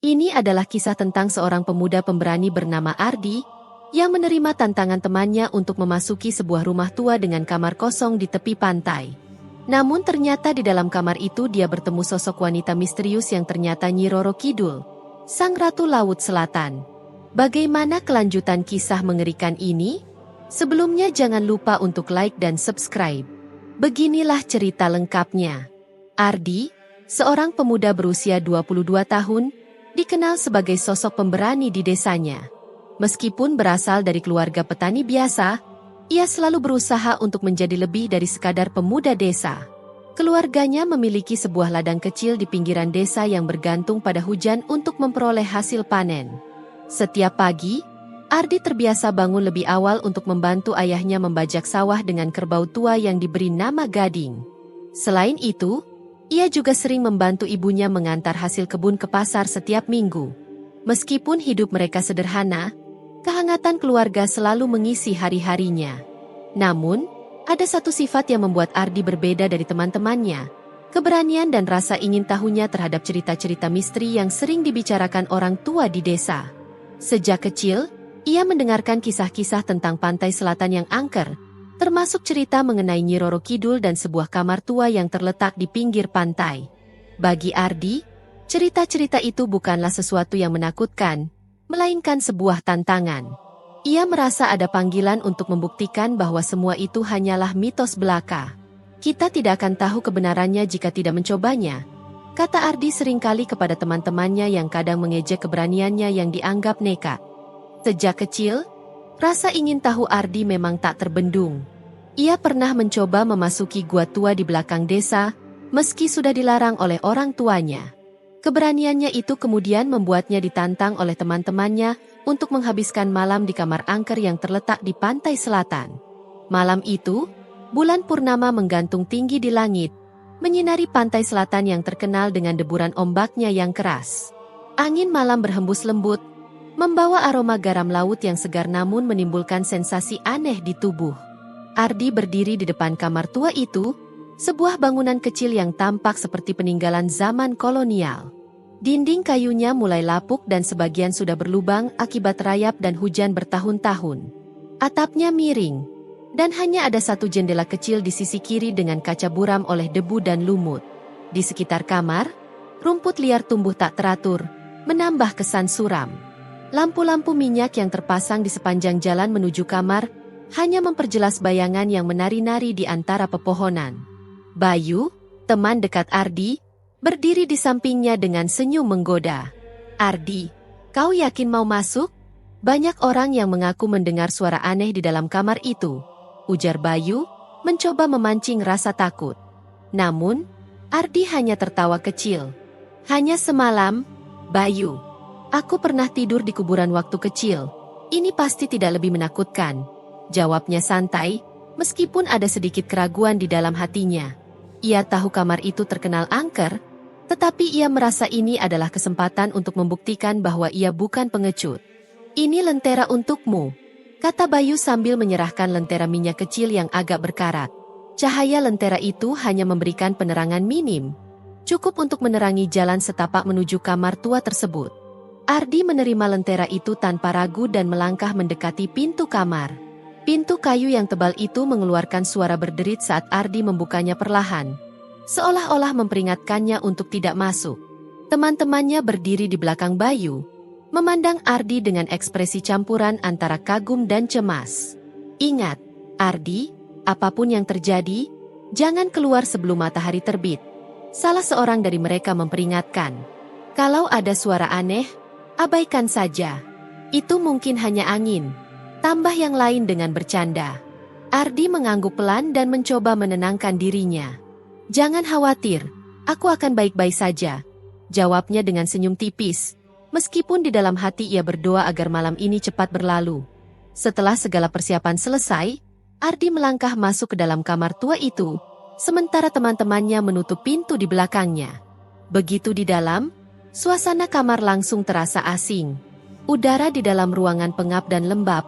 Ini adalah kisah tentang seorang pemuda pemberani bernama Ardi, yang menerima tantangan temannya untuk memasuki sebuah rumah tua dengan kamar kosong di tepi pantai. Namun ternyata di dalam kamar itu dia bertemu sosok wanita misterius yang ternyata Nyi Roro Kidul, Sang Ratu Laut Selatan. Bagaimana kelanjutan kisah mengerikan ini? Sebelumnya jangan lupa untuk like dan subscribe. Beginilah cerita lengkapnya. Ardi, seorang pemuda berusia 22 tahun, dikenal sebagai sosok pemberani di desanya. Meskipun berasal dari keluarga petani biasa, ia selalu berusaha untuk menjadi lebih dari sekadar pemuda desa. Keluarganya memiliki sebuah ladang kecil di pinggiran desa yang bergantung pada hujan untuk memperoleh hasil panen. Setiap pagi, Ardi terbiasa bangun lebih awal untuk membantu ayahnya membajak sawah dengan kerbau tua yang diberi nama Gading. Selain itu, ia juga sering membantu ibunya mengantar hasil kebun ke pasar setiap minggu. Meskipun hidup mereka sederhana, kehangatan keluarga selalu mengisi hari-harinya. Namun, ada satu sifat yang membuat Ardi berbeda dari teman-temannya. Keberanian dan rasa ingin tahunya terhadap cerita-cerita misteri yang sering dibicarakan orang tua di desa. Sejak kecil, ia mendengarkan kisah-kisah tentang pantai selatan yang angker, termasuk cerita mengenai Nyi Roro Kidul dan sebuah kamar tua yang terletak di pinggir pantai. Bagi Ardi, cerita-cerita itu bukanlah sesuatu yang menakutkan, melainkan sebuah tantangan. Ia merasa ada panggilan untuk membuktikan bahwa semua itu hanyalah mitos belaka. Kita tidak akan tahu kebenarannya jika tidak mencobanya, kata Ardi seringkali kepada teman-temannya yang kadang mengejek keberaniannya yang dianggap nekat. Sejak kecil, rasa ingin tahu Ardi memang tak terbendung. Ia pernah mencoba memasuki gua tua di belakang desa, meski sudah dilarang oleh orang tuanya. Keberaniannya itu kemudian membuatnya ditantang oleh teman-temannya untuk menghabiskan malam di kamar angker yang terletak di pantai selatan. Malam itu, bulan purnama menggantung tinggi di langit, menyinari pantai selatan yang terkenal dengan deburan ombaknya yang keras. Angin malam berhembus lembut, membawa aroma garam laut yang segar namun menimbulkan sensasi aneh di tubuh. Ardi berdiri di depan kamar tua itu, sebuah bangunan kecil yang tampak seperti peninggalan zaman kolonial. Dinding kayunya mulai lapuk dan sebagian sudah berlubang akibat rayap dan hujan bertahun-tahun. Atapnya miring, dan hanya ada satu jendela kecil di sisi kiri dengan kaca buram oleh debu dan lumut. Di sekitar kamar, rumput liar tumbuh tak teratur, menambah kesan suram. Lampu-lampu minyak yang terpasang di sepanjang jalan menuju kamar hanya memperjelas bayangan yang menari-nari di antara pepohonan. Bayu, teman dekat Ardi, berdiri di sampingnya dengan senyum menggoda. "Ardi, kau yakin mau masuk?" "Banyak orang yang mengaku mendengar suara aneh di dalam kamar itu," ujar Bayu, mencoba memancing rasa takut. Namun, Ardi hanya tertawa kecil. "Hanya semalam, Bayu. Aku pernah tidur di kuburan waktu kecil. Ini pasti tidak lebih menakutkan," jawabnya santai, meskipun ada sedikit keraguan di dalam hatinya. Ia tahu kamar itu terkenal angker, tetapi ia merasa ini adalah kesempatan untuk membuktikan bahwa ia bukan pengecut. "Ini lentera untukmu," kata Bayu sambil menyerahkan lentera minyak kecil yang agak berkarat. Cahaya lentera itu hanya memberikan penerangan minim, cukup untuk menerangi jalan setapak menuju kamar tua tersebut. Ardi menerima lentera itu tanpa ragu dan melangkah mendekati pintu kamar. Pintu kayu yang tebal itu mengeluarkan suara berderit saat Ardi membukanya perlahan, seolah-olah memperingatkannya untuk tidak masuk. Teman-temannya berdiri di belakang Bayu, memandang Ardi dengan ekspresi campuran antara kagum dan cemas. "Ingat, Ardi, apapun yang terjadi, jangan keluar sebelum matahari terbit," salah seorang dari mereka memperingatkan. "Kalau ada suara aneh, abaikan saja. Itu mungkin hanya angin," tambah yang lain dengan bercanda. Ardi mengangguk pelan dan mencoba menenangkan dirinya. "Jangan khawatir, aku akan baik-baik saja," jawabnya dengan senyum tipis, meskipun di dalam hati ia berdoa agar malam ini cepat berlalu. Setelah segala persiapan selesai, Ardi melangkah masuk ke dalam kamar tua itu, sementara teman-temannya menutup pintu di belakangnya. Begitu di dalam, suasana kamar langsung terasa asing. Udara di dalam ruangan pengap dan lembab,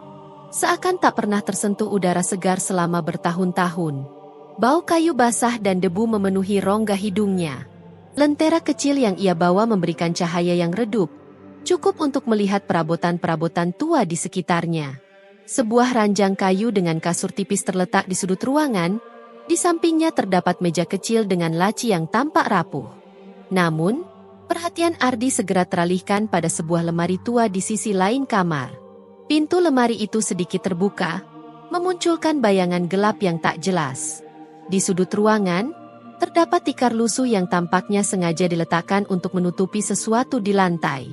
seakan tak pernah tersentuh udara segar selama bertahun-tahun. Bau kayu basah dan debu memenuhi rongga hidungnya. Lentera kecil yang ia bawa memberikan cahaya yang redup, Cukup untuk melihat perabotan-perabotan tua di sekitarnya. Sebuah ranjang kayu dengan kasur tipis terletak di sudut ruangan. Di sampingnya terdapat meja kecil dengan laci yang tampak rapuh. Namun, perhatian Ardi segera teralihkan pada sebuah lemari tua di sisi lain kamar. Pintu lemari itu sedikit terbuka, memunculkan bayangan gelap yang tak jelas. Di sudut ruangan, terdapat tikar lusuh yang tampaknya sengaja diletakkan untuk menutupi sesuatu di lantai.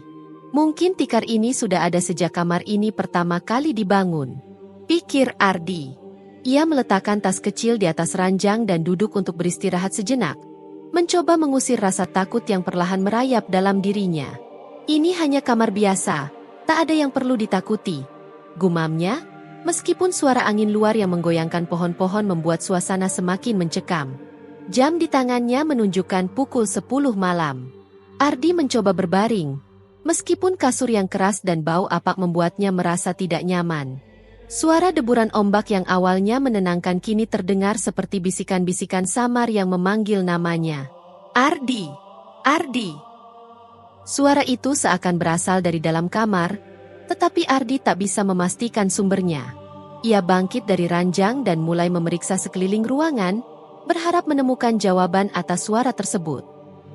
Mungkin tikar ini sudah ada sejak kamar ini pertama kali dibangun, pikir Ardi. Ia meletakkan tas kecil di atas ranjang dan duduk untuk beristirahat sejenak, mencoba mengusir rasa takut yang perlahan merayap dalam dirinya. Ini hanya kamar biasa, tak ada yang perlu ditakuti, gumamnya, meskipun suara angin luar yang menggoyangkan pohon-pohon membuat suasana semakin mencekam. Jam di tangannya menunjukkan pukul 10 malam. Ardi mencoba berbaring. Meskipun kasur yang keras dan bau apak membuatnya merasa tidak nyaman. Suara deburan ombak yang awalnya menenangkan kini terdengar seperti bisikan-bisikan samar yang memanggil namanya. Ardi! Ardi! Suara itu seakan berasal dari dalam kamar, tetapi Ardi tak bisa memastikan sumbernya. Ia bangkit dari ranjang dan mulai memeriksa sekeliling ruangan, berharap menemukan jawaban atas suara tersebut.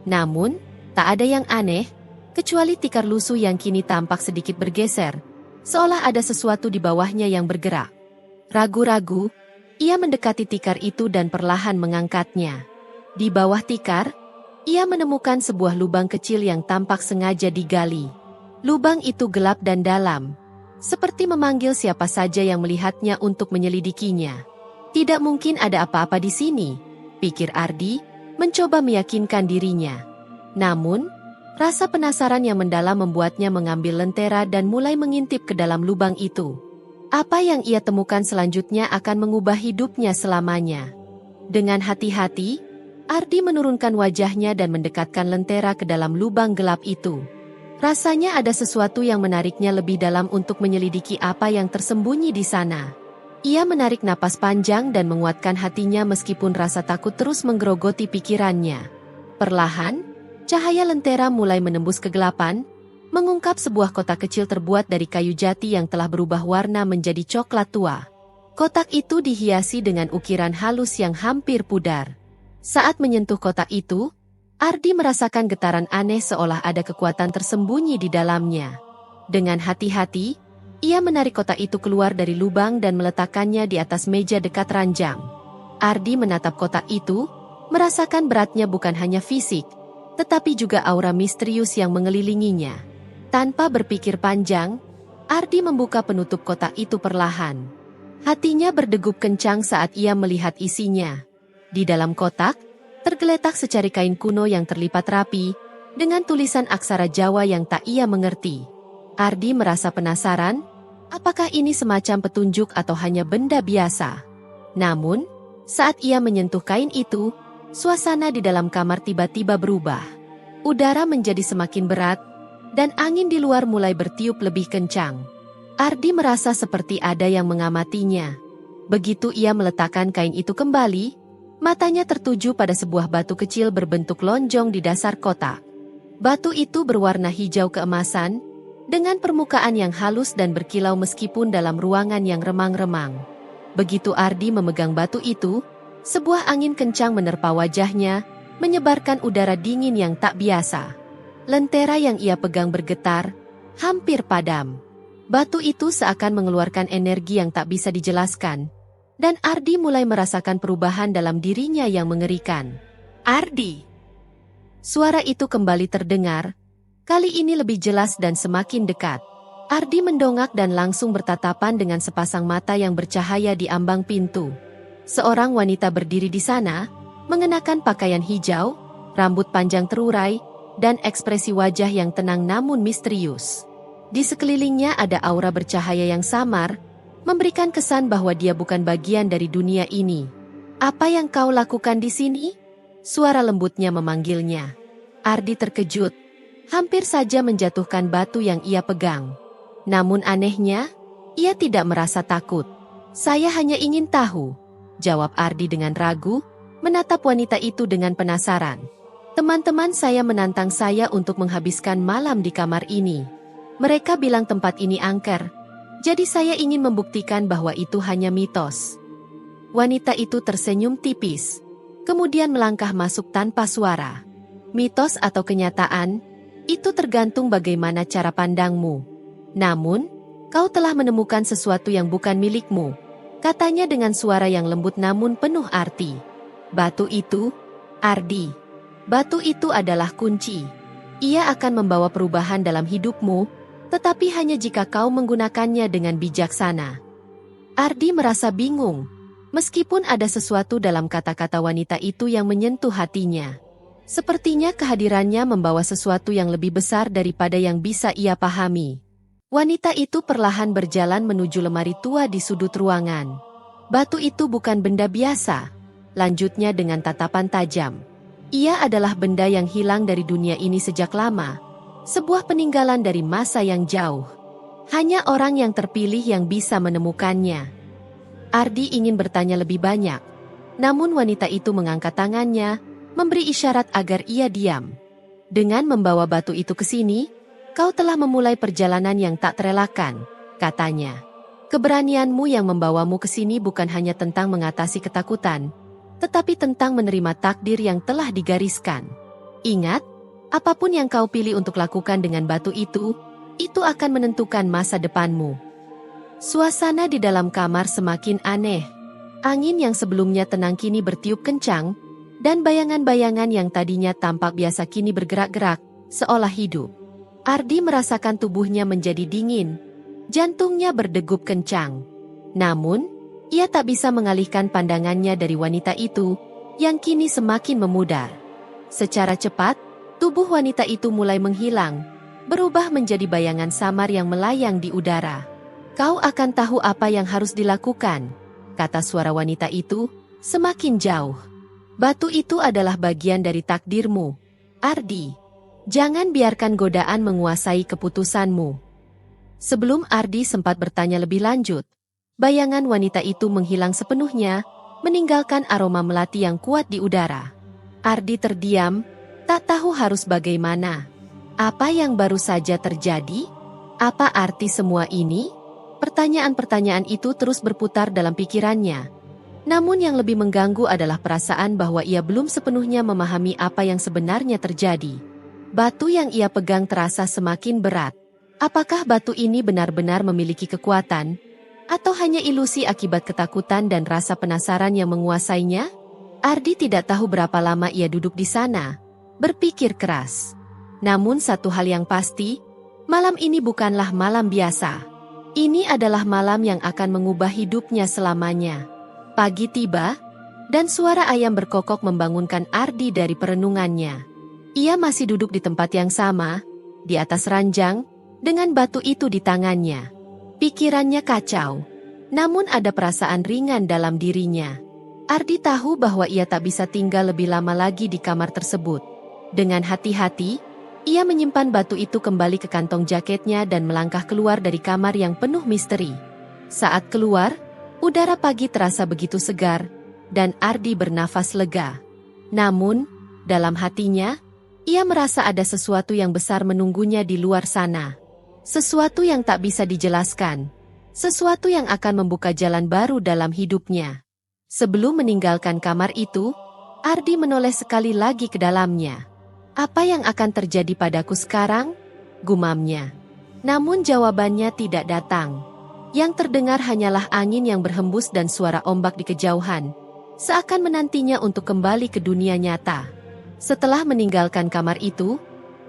Namun, tak ada yang aneh, kecuali tikar lusuh yang kini tampak sedikit bergeser, seolah ada sesuatu di bawahnya yang bergerak. Ragu-ragu, ia mendekati tikar itu dan perlahan mengangkatnya. Di bawah tikar, ia menemukan sebuah lubang kecil yang tampak sengaja digali. Lubang itu gelap dan dalam, seperti memanggil siapa saja yang melihatnya untuk menyelidikinya. Tidak mungkin ada apa-apa di sini, pikir Ardi, mencoba meyakinkan dirinya. Namun, rasa penasaran yang mendalam membuatnya mengambil lentera dan mulai mengintip ke dalam lubang itu. Apa yang ia temukan selanjutnya akan mengubah hidupnya selamanya. Dengan hati-hati, Ardi menurunkan wajahnya dan mendekatkan lentera ke dalam lubang gelap itu. Rasanya ada sesuatu yang menariknya lebih dalam untuk menyelidiki apa yang tersembunyi di sana. Ia menarik napas panjang dan menguatkan hatinya meskipun rasa takut terus menggerogoti pikirannya. Perlahan, cahaya lentera mulai menembus kegelapan, mengungkap sebuah kotak kecil terbuat dari kayu jati yang telah berubah warna menjadi coklat tua. Kotak itu dihiasi dengan ukiran halus yang hampir pudar. Saat menyentuh kotak itu, Ardi merasakan getaran aneh seolah ada kekuatan tersembunyi di dalamnya. Dengan hati-hati, ia menarik kotak itu keluar dari lubang dan meletakkannya di atas meja dekat ranjang. Ardi menatap kotak itu, merasakan beratnya bukan hanya fisik, tetapi juga aura misterius yang mengelilinginya. Tanpa berpikir panjang, Ardi membuka penutup kotak itu perlahan. Hatinya berdegup kencang saat ia melihat isinya. Di dalam kotak, tergeletak secari kain kuno yang terlipat rapi, dengan tulisan aksara Jawa yang tak ia mengerti. Ardi merasa penasaran, apakah ini semacam petunjuk atau hanya benda biasa. Namun, saat ia menyentuh kain itu, suasana di dalam kamar tiba-tiba berubah. Udara menjadi semakin berat, dan angin di luar mulai bertiup lebih kencang. Ardi merasa seperti ada yang mengamatinya. Begitu ia meletakkan kain itu kembali, matanya tertuju pada sebuah batu kecil berbentuk lonjong di dasar kotak. Batu itu berwarna hijau keemasan, dengan permukaan yang halus dan berkilau meskipun dalam ruangan yang remang-remang. Begitu Ardi memegang batu itu, sebuah angin kencang menerpa wajahnya, menyebarkan udara dingin yang tak biasa. Lentera yang ia pegang bergetar, hampir padam. Batu itu seakan mengeluarkan energi yang tak bisa dijelaskan, dan Ardi mulai merasakan perubahan dalam dirinya yang mengerikan. Ardi! Suara itu kembali terdengar, kali ini lebih jelas dan semakin dekat. Ardi mendongak dan langsung bertatapan dengan sepasang mata yang bercahaya di ambang pintu. Seorang wanita berdiri di sana, mengenakan pakaian hijau, rambut panjang terurai, dan ekspresi wajah yang tenang namun misterius. Di sekelilingnya ada aura bercahaya yang samar, memberikan kesan bahwa dia bukan bagian dari dunia ini. "Apa yang kau lakukan di sini?" Suara lembutnya memanggilnya. Ardi terkejut, hampir saja menjatuhkan batu yang ia pegang. Namun anehnya, ia tidak merasa takut. "Saya hanya ingin tahu," jawab Ardi dengan ragu, menatap wanita itu dengan penasaran. "Teman-teman saya menantang saya untuk menghabiskan malam di kamar ini. Mereka bilang tempat ini angker. Jadi saya ingin membuktikan bahwa itu hanya mitos. Wanita itu tersenyum tipis. Kemudian melangkah masuk tanpa suara. Mitos atau kenyataan, itu tergantung bagaimana cara pandangmu. Namun, kau telah menemukan sesuatu yang bukan milikmu. Katanya dengan suara yang lembut namun penuh arti. Batu itu, Ardi. Batu itu adalah kunci. Ia akan membawa perubahan dalam hidupmu, tetapi hanya jika kau menggunakannya dengan bijaksana. Ardi merasa bingung, meskipun ada sesuatu dalam kata-kata wanita itu yang menyentuh hatinya. Sepertinya kehadirannya membawa sesuatu yang lebih besar daripada yang bisa ia pahami. Wanita itu perlahan berjalan menuju lemari tua di sudut ruangan. Batu itu bukan benda biasa, lanjutnya dengan tatapan tajam. Ia adalah benda yang hilang dari dunia ini sejak lama, sebuah peninggalan dari masa yang jauh. Hanya orang yang terpilih yang bisa menemukannya. Ardi ingin bertanya lebih banyak, namun wanita itu mengangkat tangannya, memberi isyarat agar ia diam. Dengan membawa batu itu ke sini, kau telah memulai perjalanan yang tak terelakkan, katanya. Keberanianmu yang membawamu ke sini bukan hanya tentang mengatasi ketakutan, tetapi tentang menerima takdir yang telah digariskan. Ingat, apapun yang kau pilih untuk lakukan dengan batu itu akan menentukan masa depanmu. Suasana di dalam kamar semakin aneh. Angin yang sebelumnya tenang kini bertiup kencang, dan bayangan-bayangan yang tadinya tampak biasa kini bergerak-gerak, seolah hidup. Ardi merasakan tubuhnya menjadi dingin, jantungnya berdegup kencang. Namun, ia tak bisa mengalihkan pandangannya dari wanita itu, yang kini semakin memudar. Secara cepat, tubuh wanita itu mulai menghilang, berubah menjadi bayangan samar yang melayang di udara. Kau akan tahu apa yang harus dilakukan, kata suara wanita itu, semakin jauh. Batu itu adalah bagian dari takdirmu, Ardi. Jangan biarkan godaan menguasai keputusanmu. Sebelum Ardi sempat bertanya lebih lanjut, bayangan wanita itu menghilang sepenuhnya, meninggalkan aroma melati yang kuat di udara. Ardi terdiam, tak tahu harus bagaimana. Apa yang baru saja terjadi? Apa arti semua ini? Pertanyaan-pertanyaan itu terus berputar dalam pikirannya. Namun yang lebih mengganggu adalah perasaan bahwa ia belum sepenuhnya memahami apa yang sebenarnya terjadi. Batu yang ia pegang terasa semakin berat. Apakah batu ini benar-benar memiliki kekuatan? Atau hanya ilusi akibat ketakutan dan rasa penasaran yang menguasainya? Ardi tidak tahu berapa lama ia duduk di sana, berpikir keras. Namun satu hal yang pasti, malam ini bukanlah malam biasa. Ini adalah malam yang akan mengubah hidupnya selamanya. Pagi tiba, dan suara ayam berkokok membangunkan Ardi dari perenungannya. Ia masih duduk di tempat yang sama, di atas ranjang, dengan batu itu di tangannya. Pikirannya kacau, namun ada perasaan ringan dalam dirinya. Ardi tahu bahwa ia tak bisa tinggal lebih lama lagi di kamar tersebut. Dengan hati-hati, ia menyimpan batu itu kembali ke kantong jaketnya dan melangkah keluar dari kamar yang penuh misteri. Saat keluar, udara pagi terasa begitu segar, dan Ardi bernafas lega. Namun, dalam hatinya, ia merasa ada sesuatu yang besar menunggunya di luar sana. Sesuatu yang tak bisa dijelaskan. Sesuatu yang akan membuka jalan baru dalam hidupnya. Sebelum meninggalkan kamar itu, Ardi menoleh sekali lagi ke dalamnya. Apa yang akan terjadi padaku sekarang? Gumamnya. Namun jawabannya tidak datang. Yang terdengar hanyalah angin yang berhembus dan suara ombak di kejauhan. Seakan menantinya untuk kembali ke dunia nyata. Setelah meninggalkan kamar itu,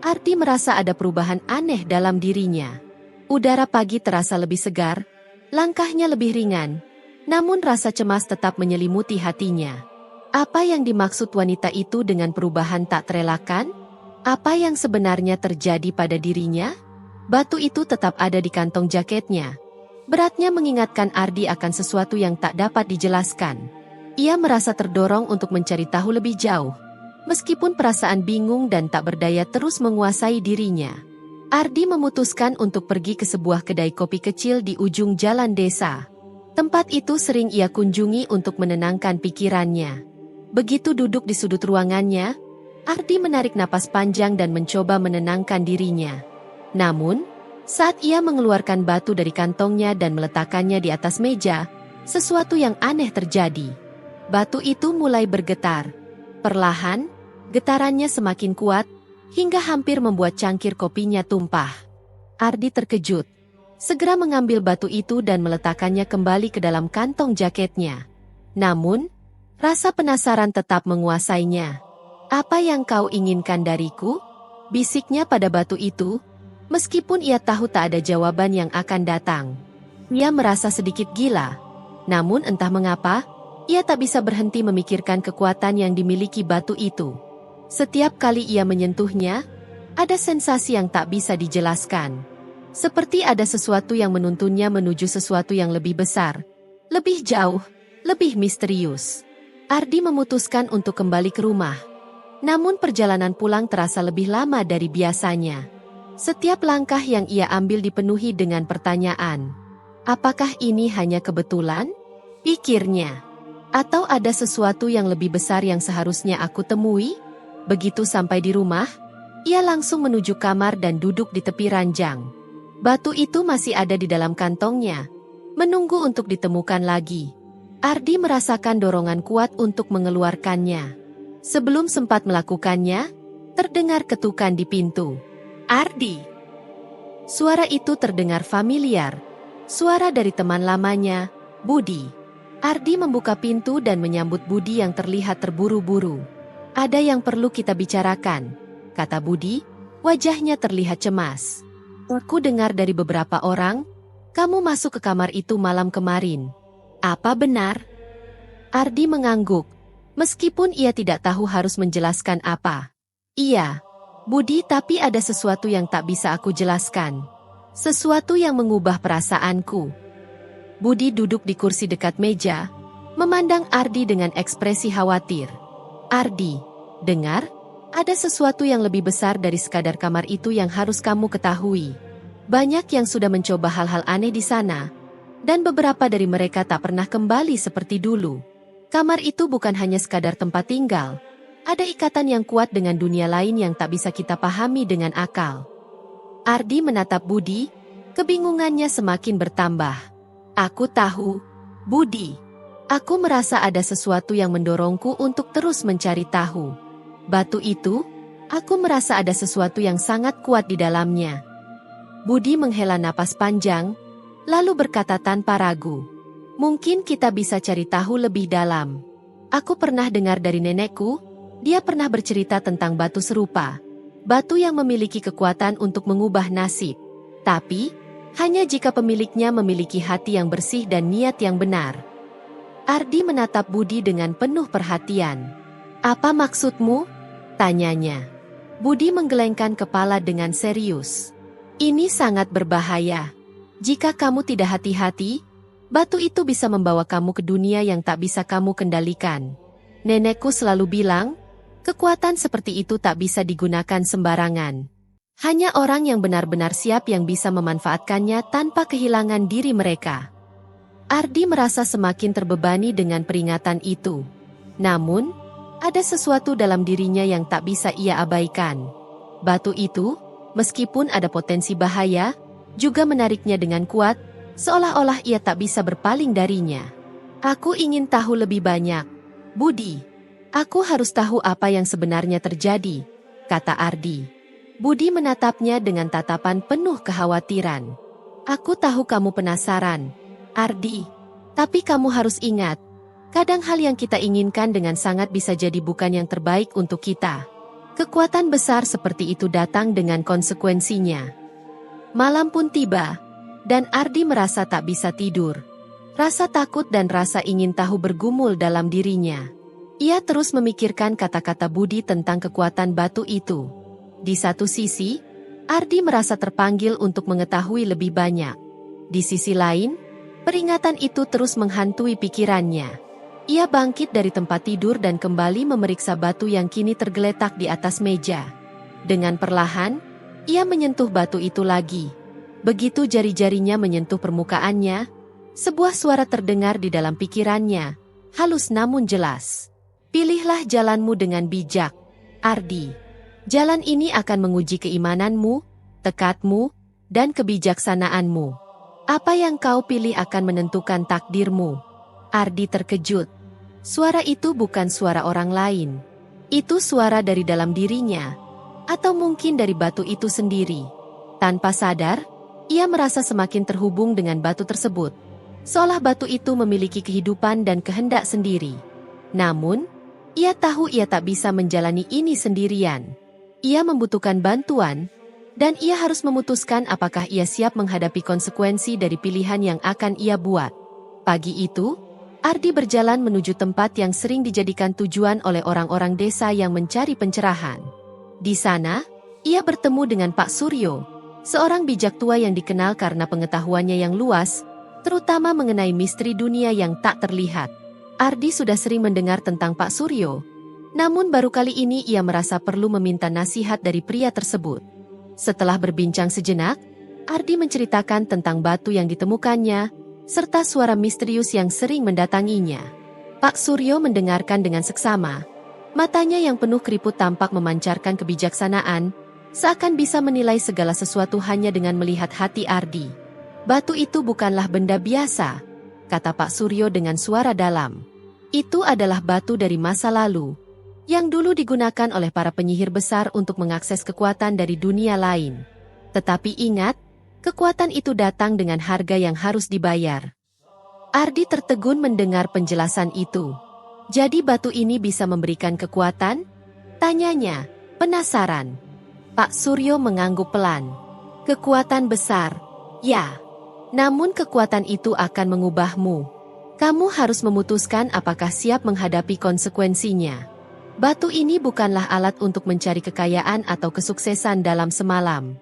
Ardi merasa ada perubahan aneh dalam dirinya. Udara pagi terasa lebih segar, langkahnya lebih ringan, namun rasa cemas tetap menyelimuti hatinya. Apa yang dimaksud wanita itu dengan perubahan tak terelakkan? Apa yang sebenarnya terjadi pada dirinya? Batu itu tetap ada di kantong jaketnya. Beratnya mengingatkan Ardi akan sesuatu yang tak dapat dijelaskan. Ia merasa terdorong untuk mencari tahu lebih jauh. Meskipun perasaan bingung dan tak berdaya terus menguasai dirinya, Ardi memutuskan untuk pergi ke sebuah kedai kopi kecil di ujung jalan desa. Tempat itu sering ia kunjungi untuk menenangkan pikirannya. Begitu duduk di sudut ruangannya, Ardi menarik napas panjang dan mencoba menenangkan dirinya. Namun, Saat ia mengeluarkan batu dari kantongnya dan meletakkannya di atas meja, sesuatu yang aneh terjadi. Batu itu mulai bergetar. Perlahan, getarannya semakin kuat, hingga hampir membuat cangkir kopinya tumpah. Ardi terkejut. Segera mengambil batu itu dan meletakkannya kembali ke dalam kantong jaketnya. Namun, rasa penasaran tetap menguasainya. "Apa yang kau inginkan dariku?" bisiknya pada batu itu. Meskipun ia tahu tak ada jawaban yang akan datang. Ia merasa sedikit gila. Namun entah mengapa, ia tak bisa berhenti memikirkan kekuatan yang dimiliki batu itu. Setiap kali ia menyentuhnya, ada sensasi yang tak bisa dijelaskan. Seperti ada sesuatu yang menuntunnya menuju sesuatu yang lebih besar, lebih jauh, lebih misterius. Ardi memutuskan untuk kembali ke rumah. Namun perjalanan pulang terasa lebih lama dari biasanya. Setiap langkah yang ia ambil dipenuhi dengan pertanyaan. Apakah ini hanya kebetulan? Pikirnya. Atau ada sesuatu yang lebih besar yang seharusnya aku temui? Begitu sampai di rumah, ia langsung menuju kamar dan duduk di tepi ranjang. Batu itu masih ada di dalam kantongnya, menunggu untuk ditemukan lagi. Ardi merasakan dorongan kuat untuk mengeluarkannya. Sebelum sempat melakukannya, terdengar ketukan di pintu. "Ardi!" Suara itu terdengar familiar. Suara dari teman lamanya, Budi. Ardi membuka pintu dan menyambut Budi yang terlihat terburu-buru. "Ada yang perlu kita bicarakan," kata Budi, wajahnya terlihat cemas. "Aku dengar dari beberapa orang, kamu masuk ke kamar itu malam kemarin. Apa benar?" Ardi mengangguk, meskipun ia tidak tahu harus menjelaskan apa. "Iya, Budi, tapi ada sesuatu yang tak bisa aku jelaskan. Sesuatu yang mengubah perasaanku." Budi duduk di kursi dekat meja, memandang Ardi dengan ekspresi khawatir. "Ardi, dengar, ada sesuatu yang lebih besar dari sekadar kamar itu yang harus kamu ketahui. Banyak yang sudah mencoba hal-hal aneh di sana, dan beberapa dari mereka tak pernah kembali seperti dulu. Kamar itu bukan hanya sekadar tempat tinggal. Ada ikatan yang kuat dengan dunia lain yang tak bisa kita pahami dengan akal." Ardi menatap Budi, kebingungannya semakin bertambah. "Aku tahu, Budi. Aku merasa ada sesuatu yang mendorongku untuk terus mencari tahu. Batu itu, aku merasa ada sesuatu yang sangat kuat di dalamnya." Budi menghela napas panjang, lalu berkata tanpa ragu, "Mungkin kita bisa cari tahu lebih dalam. Aku pernah dengar dari nenekku. Dia pernah bercerita tentang batu serupa. Batu yang memiliki kekuatan untuk mengubah nasib. Tapi, hanya jika pemiliknya memiliki hati yang bersih dan niat yang benar." Ardi menatap Budi dengan penuh perhatian. "Apa maksudmu?" tanyanya. Budi menggelengkan kepala dengan serius. "Ini sangat berbahaya. Jika kamu tidak hati-hati, batu itu bisa membawa kamu ke dunia yang tak bisa kamu kendalikan. Nenekku selalu bilang, kekuatan seperti itu tak bisa digunakan sembarangan. Hanya orang yang benar-benar siap yang bisa memanfaatkannya tanpa kehilangan diri mereka." Ardi merasa semakin terbebani dengan peringatan itu. Namun, ada sesuatu dalam dirinya yang tak bisa ia abaikan. Batu itu, meskipun ada potensi bahaya, juga menariknya dengan kuat, seolah-olah ia tak bisa berpaling darinya. "Aku ingin tahu lebih banyak, Budi. Aku harus tahu apa yang sebenarnya terjadi," kata Ardi. Budi menatapnya dengan tatapan penuh kekhawatiran. "Aku tahu kamu penasaran, Ardi. Tapi kamu harus ingat, kadang hal yang kita inginkan dengan sangat bisa jadi bukan yang terbaik untuk kita. Kekuatan besar seperti itu datang dengan konsekuensinya." Malam pun tiba, dan Ardi merasa tak bisa tidur. Rasa takut dan rasa ingin tahu bergumul dalam dirinya. Ia terus memikirkan kata-kata Budi tentang kekuatan batu itu. Di satu sisi, Ardi merasa terpanggil untuk mengetahui lebih banyak. Di sisi lain, peringatan itu terus menghantui pikirannya. Ia bangkit dari tempat tidur dan kembali memeriksa batu yang kini tergeletak di atas meja. Dengan perlahan, ia menyentuh batu itu lagi. Begitu jari-jarinya menyentuh permukaannya, sebuah suara terdengar di dalam pikirannya, halus namun jelas. "Pilihlah jalanmu dengan bijak, Ardi. Jalan ini akan menguji keimananmu, tekadmu, dan kebijaksanaanmu. Apa yang kau pilih akan menentukan takdirmu. Ardi terkejut. Suara itu bukan suara orang lain. Itu suara dari dalam dirinya. Atau mungkin dari batu itu sendiri. Tanpa sadar, ia merasa semakin terhubung dengan batu tersebut. Seolah batu itu memiliki kehidupan dan kehendak sendiri. Namun, ia tahu ia tak bisa menjalani ini sendirian. Ia membutuhkan bantuan, dan ia harus memutuskan apakah ia siap menghadapi konsekuensi dari pilihan yang akan ia buat. Pagi itu, Ardi berjalan menuju tempat yang sering dijadikan tujuan oleh orang-orang desa yang mencari pencerahan. Di sana, ia bertemu dengan Pak Suryo, seorang bijak tua yang dikenal karena pengetahuannya yang luas, terutama mengenai misteri dunia yang tak terlihat. Ardi sudah sering mendengar tentang Pak Suryo, namun baru kali ini ia merasa perlu meminta nasihat dari pria tersebut. Setelah berbincang sejenak, Ardi menceritakan tentang batu yang ditemukannya, serta suara misterius yang sering mendatanginya. Pak Suryo mendengarkan dengan seksama. Matanya yang penuh keriput tampak memancarkan kebijaksanaan, seakan bisa menilai segala sesuatu hanya dengan melihat hati Ardi. Batu itu bukanlah benda biasa, kata Pak Suryo dengan suara dalam. Itu adalah batu dari masa lalu, yang dulu digunakan oleh para penyihir besar untuk mengakses kekuatan dari dunia lain. Tetapi ingat, kekuatan itu datang dengan harga yang harus dibayar. Ardi tertegun mendengar penjelasan itu. Jadi batu ini bisa memberikan kekuatan? Tanyanya, penasaran. Pak Suryo mengangguk pelan. Kekuatan besar, ya. Namun kekuatan itu akan mengubahmu. Kamu harus memutuskan apakah siap menghadapi konsekuensinya. Batu ini bukanlah alat untuk mencari kekayaan atau kesuksesan dalam semalam.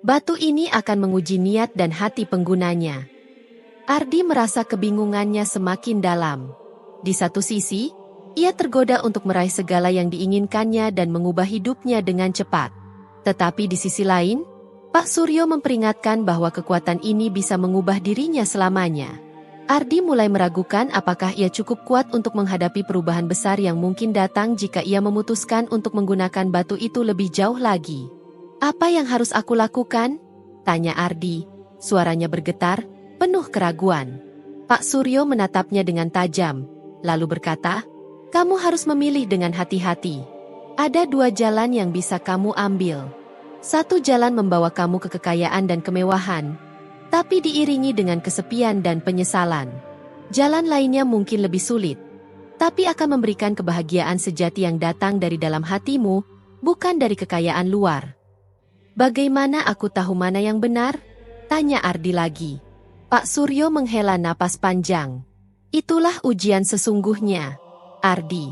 Batu ini akan menguji niat dan hati penggunanya. Ardi merasa kebingungannya semakin dalam. Di satu sisi, ia tergoda untuk meraih segala yang diinginkannya dan mengubah hidupnya dengan cepat. Tetapi di sisi lain, Pak Suryo memperingatkan bahwa kekuatan ini bisa mengubah dirinya selamanya. Ardi mulai meragukan apakah ia cukup kuat untuk menghadapi perubahan besar yang mungkin datang jika ia memutuskan untuk menggunakan batu itu lebih jauh lagi. Apa yang harus aku lakukan? Tanya Ardi, suaranya bergetar, penuh keraguan. Pak Suryo menatapnya dengan tajam, lalu berkata, kamu harus memilih dengan hati-hati. Ada dua jalan yang bisa kamu ambil. Satu jalan membawa kamu ke kekayaan dan kemewahan, tapi diiringi dengan kesepian dan penyesalan. Jalan lainnya mungkin lebih sulit, tapi akan memberikan kebahagiaan sejati yang datang dari dalam hatimu, bukan dari kekayaan luar. Bagaimana aku tahu mana yang benar? Tanya Ardi lagi. Pak Suryo menghela napas panjang. Itulah ujian sesungguhnya, Ardi.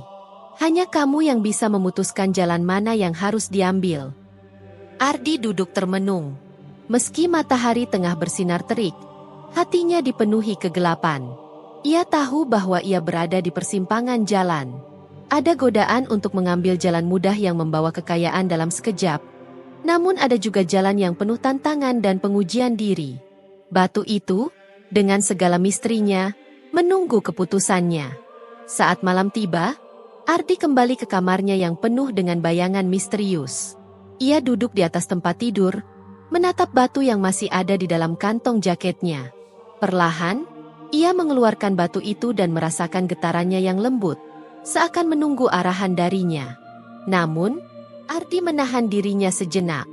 Hanya kamu yang bisa memutuskan jalan mana yang harus diambil. Ardi duduk termenung. Meski matahari tengah bersinar terik, hatinya dipenuhi kegelapan. Ia tahu bahwa ia berada di persimpangan jalan. Ada godaan untuk mengambil jalan mudah yang membawa kekayaan dalam sekejap. Namun ada juga jalan yang penuh tantangan dan pengujian diri. Batu itu, dengan segala misterinya, menunggu keputusannya. Saat malam tiba, Ardi kembali ke kamarnya yang penuh dengan bayangan misterius. Ia duduk di atas tempat tidur, menatap batu yang masih ada di dalam kantong jaketnya. Perlahan, ia mengeluarkan batu itu dan merasakan getarannya yang lembut, seakan menunggu arahan darinya. Namun, Ardi menahan dirinya sejenak.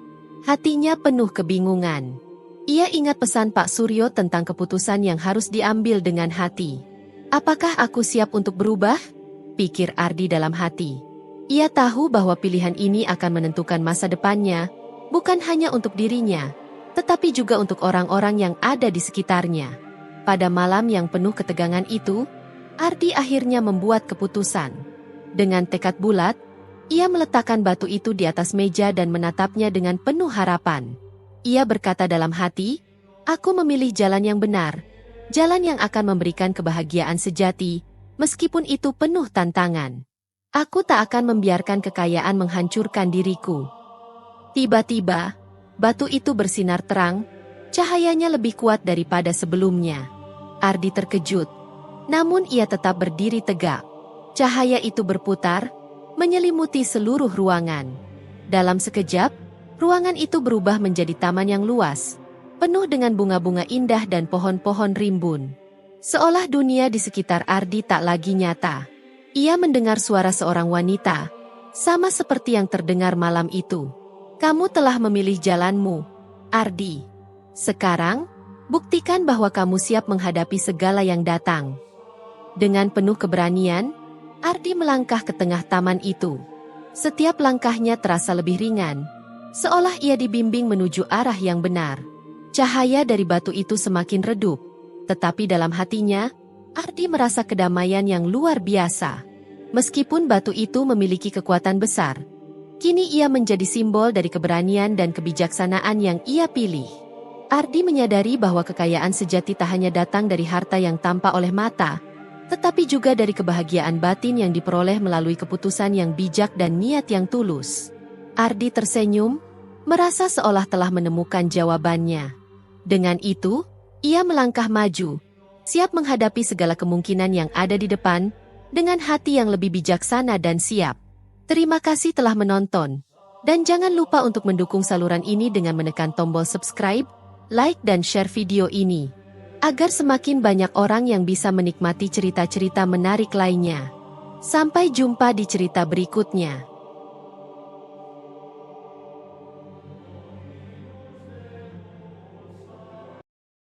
Hatinya penuh kebingungan. Ia ingat pesan Pak Suryo tentang keputusan yang harus diambil dengan hati. Apakah aku siap untuk berubah? Pikir Ardi dalam hati. Ia tahu bahwa pilihan ini akan menentukan masa depannya, bukan hanya untuk dirinya, tetapi juga untuk orang-orang yang ada di sekitarnya. Pada malam yang penuh ketegangan itu, Ardi akhirnya membuat keputusan. Dengan tekad bulat, ia meletakkan batu itu di atas meja dan menatapnya dengan penuh harapan. Ia berkata dalam hati, aku memilih jalan yang benar, jalan yang akan memberikan kebahagiaan sejati, meskipun itu penuh tantangan. Aku tak akan membiarkan kekayaan menghancurkan diriku. Tiba-tiba, batu itu bersinar terang, cahayanya lebih kuat daripada sebelumnya. Ardi terkejut, namun ia tetap berdiri tegak. Cahaya itu berputar, menyelimuti seluruh ruangan. Dalam sekejap, ruangan itu berubah menjadi taman yang luas. penuh dengan bunga-bunga indah dan pohon-pohon rimbun. Seolah dunia di sekitar Ardi tak lagi nyata. Ia mendengar suara seorang wanita, sama seperti yang terdengar malam itu. Kamu telah memilih jalanmu, Ardi. Sekarang, buktikan bahwa kamu siap menghadapi segala yang datang. Dengan penuh keberanian, Ardi melangkah ke tengah taman itu. Setiap langkahnya terasa lebih ringan, seolah ia dibimbing menuju arah yang benar. Cahaya dari batu itu semakin redup, tetapi dalam hatinya, Ardi merasa kedamaian yang luar biasa. Meskipun batu itu memiliki kekuatan besar, kini ia menjadi simbol dari keberanian dan kebijaksanaan yang ia pilih. Ardi menyadari bahwa kekayaan sejati tak hanya datang dari harta yang tampak oleh mata, tetapi juga dari kebahagiaan batin yang diperoleh melalui keputusan yang bijak dan niat yang tulus. Ardi tersenyum, merasa seolah telah menemukan jawabannya. Dengan itu, ia melangkah maju, siap menghadapi segala kemungkinan yang ada di depan, dengan hati yang lebih bijaksana dan siap. Terima kasih telah menonton. Dan jangan lupa untuk mendukung saluran ini dengan menekan tombol subscribe, like dan share video ini, agar semakin banyak orang yang bisa menikmati cerita-cerita menarik lainnya. Sampai jumpa di cerita berikutnya.